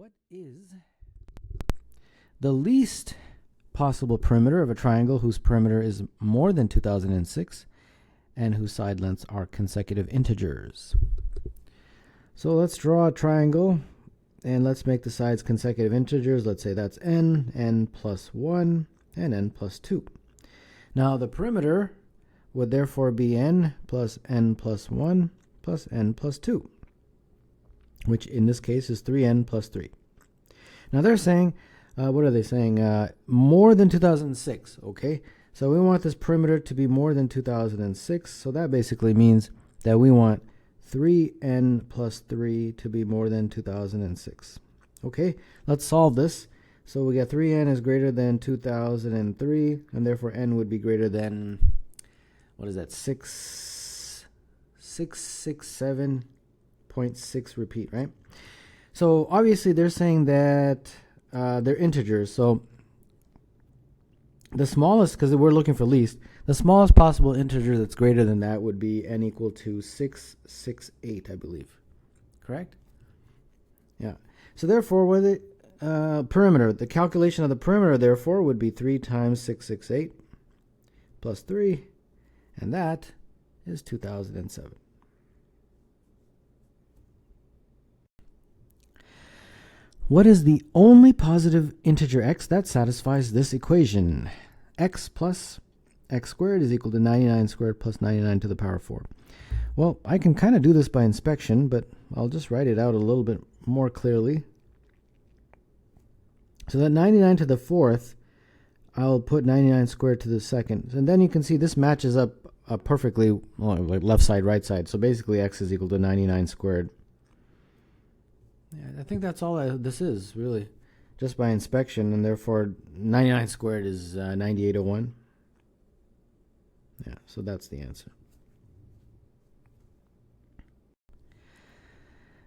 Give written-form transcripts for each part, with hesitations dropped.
What is the least possible perimeter of a triangle whose perimeter is more than 2006 and whose side lengths are consecutive integers? So let's draw a triangle and let's make the sides consecutive integers. Let's say that's n plus 1, and n plus 2. Now the perimeter would therefore be n plus 1 plus n plus 2, which in this case is 3n plus 3. Now they're saying, what are they saying? More than 2006, okay? So we want this perimeter to be more than 2006, so that basically means that we want 3n plus 3 to be more than 2006. Okay, let's solve this. So we get 3n is greater than 2003, and therefore n would be greater than, what is that, 667.6 repeat, right? So obviously they're saying that they're integers. So the smallest, because we're looking for least, the smallest possible integer that's greater than that would be n equal to 668, I believe. Correct? Yeah. So therefore, with it, perimeter, the calculation of the perimeter, therefore, would be 3 times 668 plus 3, and that is 2007. What is the only positive integer x that satisfies this equation? X plus x squared is equal to 99 squared plus 99 to the power 4. Well, I can kind of do this by inspection, but I'll just write it out a little bit more clearly. So that 99 to the 4th, I'll put 99 squared to the 2nd. And then you can see this matches up perfectly, well, like left side, right side. So basically x is equal to 99 squared. Yeah, I think that's all this is, really, just by inspection, and therefore 99 squared is 9801. Yeah, so that's the answer.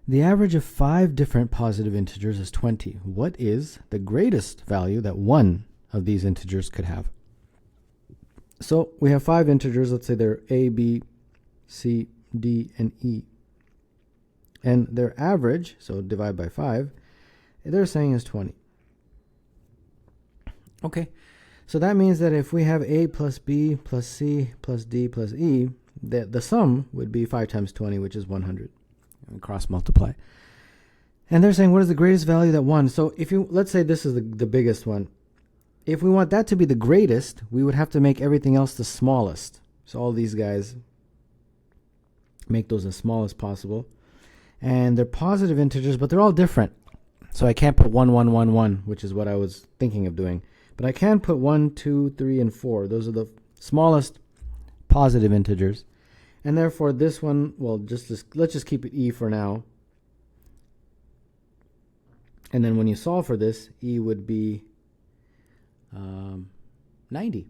The average of 5 different positive integers is 20. What is the greatest value that one of these integers could have? So we have 5 integers. Let's say they're a, b, c, d, and e. And their average, so divide by 5, they're saying is 20. Okay, so that means that if we have a plus b plus c plus d plus e, the sum would be 5 times 20, which is 100. And cross multiply. And they're saying, what is the greatest value that one? So if you, let's say this is the biggest one. If we want that to be the greatest, we would have to make everything else the smallest. So all these guys, make those as small as possible. And they're positive integers, but they're all different. So I can't put 1, 1, 1, 1, which is what I was thinking of doing. But I can put 1, 2, 3, and 4. Those are the smallest positive integers. And therefore this one, well, let's just keep it e for now. And then when you solve for this, e would be 90.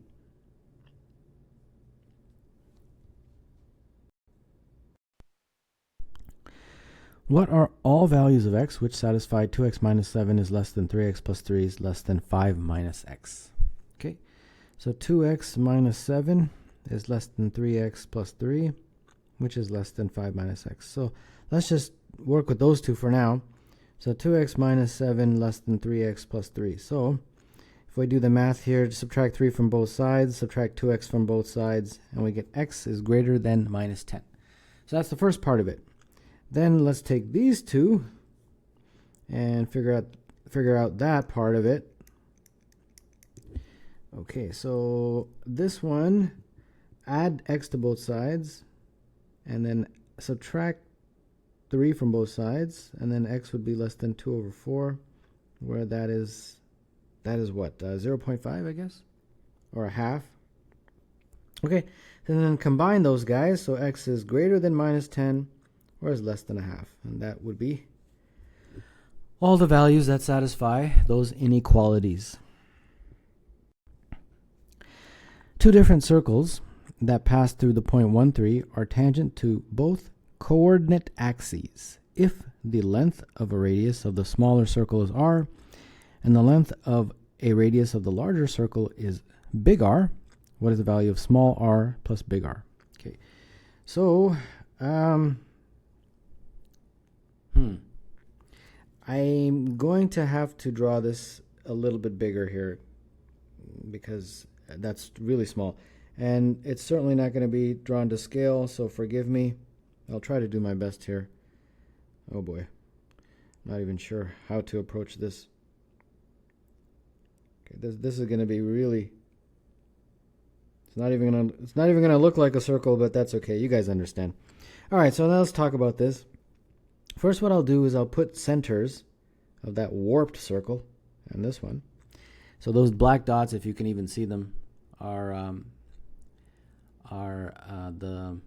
What are all values of x which satisfy 2x minus 7 is less than 3x plus 3 is less than 5 minus x? Okay, so 2x minus 7 is less than 3x plus 3, which is less than 5 minus x. So let's just work with those two for now. So 2x minus 7 less than 3x plus 3. So if we do the math here, subtract 3 from both sides, subtract 2x from both sides, and we get x is greater than minus 10. So that's the first part of it. Then let's take these two and figure out that part of it. Okay, so this one, add x to both sides, and then subtract 3 from both sides, and then x would be less than 2 over 4, where that is what, 0.5, I guess, or a half. Okay, and then combine those guys, so x is greater than minus 10, or is less than a half, and that would be all the values that satisfy those inequalities. Two different circles that pass through the point 1, 3 are tangent to both coordinate axes. If the length of a radius of the smaller circle is r, and the length of a radius of the larger circle is big R, what is the value of small r plus big R? Okay, so I'm going to have to draw this a little bit bigger here because that's really small. And it's certainly not going to be drawn to scale, so forgive me. I'll try to do my best here. Oh boy. Not even sure how to approach this. Okay, this is going to be really... It's not even going to look like a circle, but that's okay. You guys understand. All right, so now let's talk about this. First, what I'll do is I'll put centers of that warped circle and this one. So those black dots, if you can even see them, are the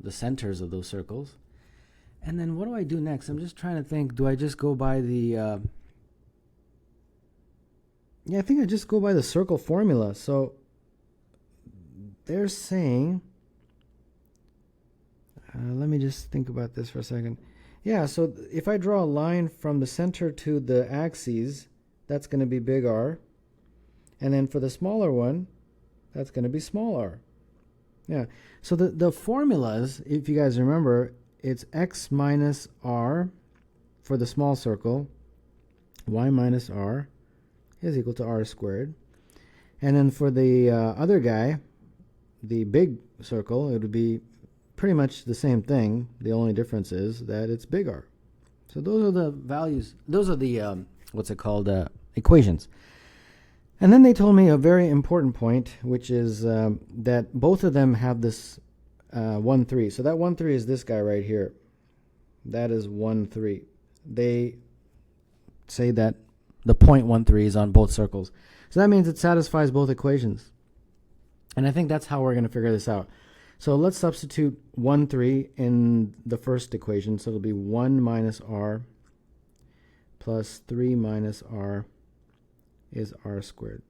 centers of those circles. And then what do I do next? I'm just trying to think. Do I just go by the... Yeah, I think I just go by the circle formula. So they're saying... let me just think about this for a second. Yeah, so if I draw a line from the center to the axes, that's going to be big R. And then for the smaller one, that's going to be small r. Yeah, so the formulas, if you guys remember, it's x minus r for the small circle, y minus r is equal to r squared. And then for the other guy, the big circle, it would be pretty much the same thing. The only difference is that it's big R. So those are the values. Those are the, what's it called, equations. And then they told me a very important point, which is that both of them have this 1, 3. So that 1, 3 is this guy right here. That is 1, 3. They say that the point 1, 3 is on both circles. So that means it satisfies both equations. And I think that's how we're going to figure this out. So let's substitute 1, 3 in the first equation. So it'll be 1 minus r plus 3 minus r is r squared.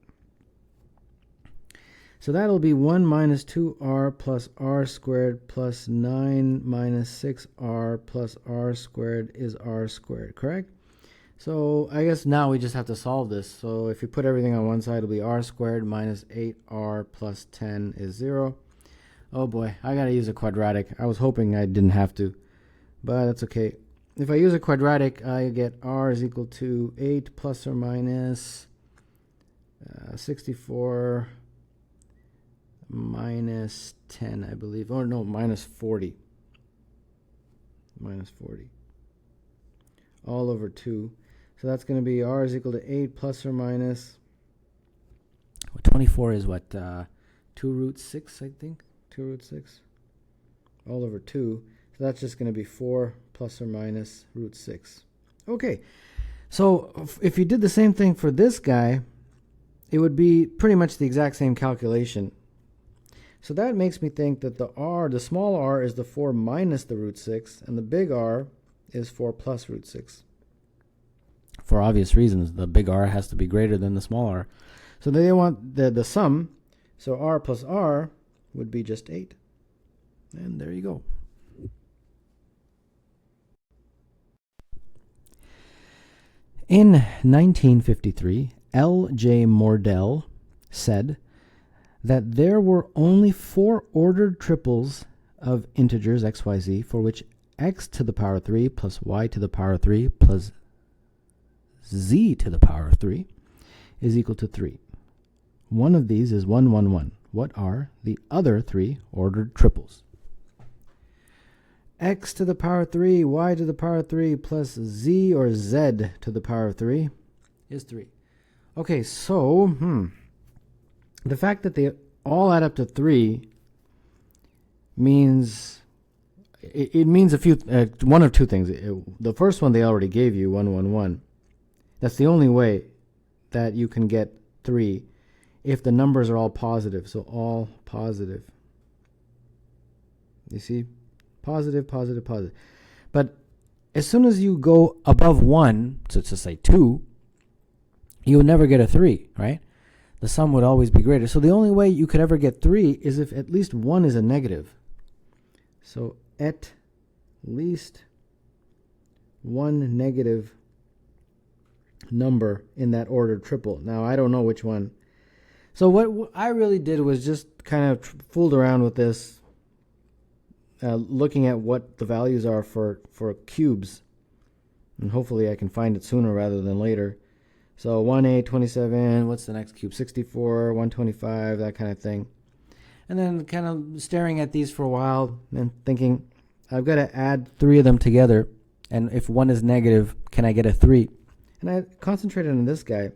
So that'll be 1 minus 2r plus r squared plus 9 minus 6r plus r squared is r squared, correct? So I guess now we just have to solve this. So if you put everything on one side, it'll be r squared minus 8r plus 10 is 0. Oh boy, I gotta use a quadratic. I was hoping I didn't have to, but that's okay. If I use a quadratic, I get r is equal to 8 plus or minus 64 minus 10, I believe. Or no, minus 40. Minus 40. All over 2. So that's going to be r is equal to 8 plus or minus... 24 is what? 2 root 6, I think? 2 root 6. All over 2. So that's just going to be 4 plus or minus root 6. Okay. So if you did the same thing for this guy, it would be pretty much the exact same calculation. So that makes me think that the r, the small r, is the 4 minus the root 6, and the big R is 4 plus root 6. For obvious reasons, the big R has to be greater than the small r. So they want the sum, so r plus r would be just 8. And there you go. In 1953, L.J. Mordell said that there were only 4 ordered triples of integers x, y, z for which x to the power 3 plus y to the power 3 plus z to the power 3 is equal to 3. One of these is 1, 1, 1. What are the other 3 ordered triples? X to the power 3, y to the power 3 plus z or z to the power 3 is 3. Okay, so the fact that they all add up to 3 means it means a few one of two things. The first one they already gave you, 1, 1, 1. That's the only way that you can get 3 if the numbers are all positive. So all positive. You see? Positive, positive, positive. But as soon as you go above 1, so to say 2, you would never get a 3, right? The sum would always be greater. So the only way you could ever get 3 is if at least 1 is a negative. So at least 1 negative number in that ordered triple. Now, I don't know which one. So what I really did was just kind of fooled around with this, looking at what the values are for cubes. And hopefully I can find it sooner rather than later. So 1, 8, 27, what's the next cube? 64, 125, that kind of thing. And then kind of staring at these for a while and thinking, I've got to add 3 of them together. And if one is negative, can I get a 3? And I concentrated on this guy.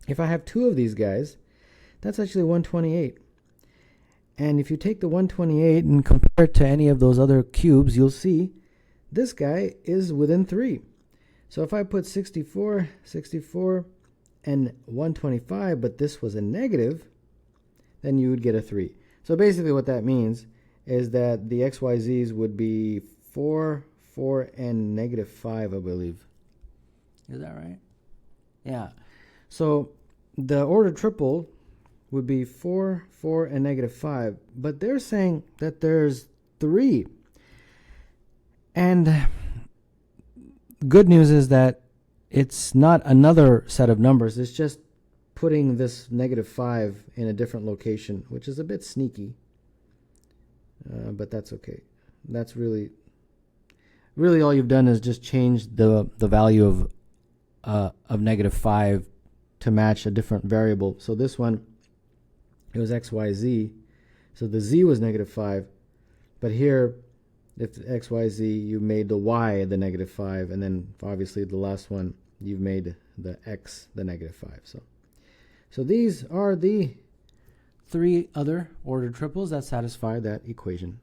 If I have 2 of these guys, that's actually 128. And if you take the 128 and compare it to any of those other cubes, you'll see this guy is within 3. So if I put 64, 64, and 125, but this was a negative, then you would get a 3. So basically what that means is that the XYZs would be 4, 4, and negative 5, I believe. Is that right? Yeah. So the order triple would be 4, 4, and negative 5. But they're saying that there's 3. And good news is that it's not another set of numbers. It's just putting this negative 5 in a different location, which is a bit sneaky. But that's okay. That's really all you've done is just change the value of negative 5 to match a different variable. So this one, it was XYZ. So the Z was negative 5. But here, if XYZ, you made the Y the negative 5. And then obviously the last one, you've made the X the negative 5. So these are the 3 other ordered triples that satisfy that equation.